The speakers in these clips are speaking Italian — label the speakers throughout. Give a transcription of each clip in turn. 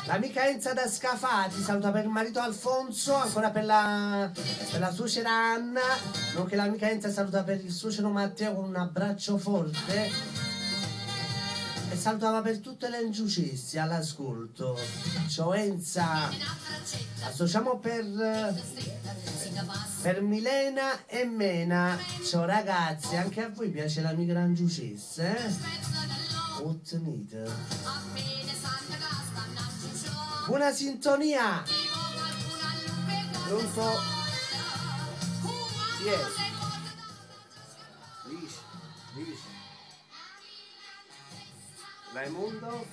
Speaker 1: L'amica Enza da Scafati saluta per il marito Alfonso, ancora per la suocera Anna, nonché l'amica Enza saluta per il suocero Matteo con un abbraccio forte e salutava per tutte le ingiustizie all'ascolto. Ciao Enza, associamo per Milena e Mena. Ciao ragazzi, anche a voi piace la migrangiucessa, Ottenite. Buona sintonia! Pronto? Chi è? Dici. Raimundo?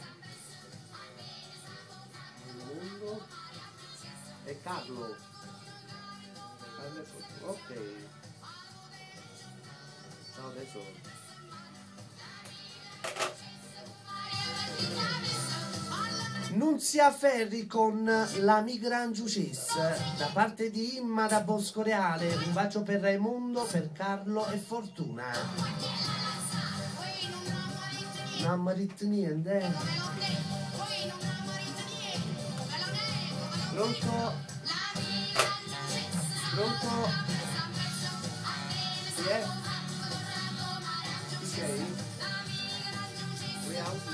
Speaker 1: E Carlo? Ok. Ciao tesoro. Nunzia Ferri con la migrangiucessa da parte di Imma da Boscoreale. Un bacio per Raimundo, per Carlo e Fortuna. Non amarit niente. Pronto? Pronto? Chi è? Chi sei? We are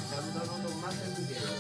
Speaker 1: Salutano Tommaso e Michele.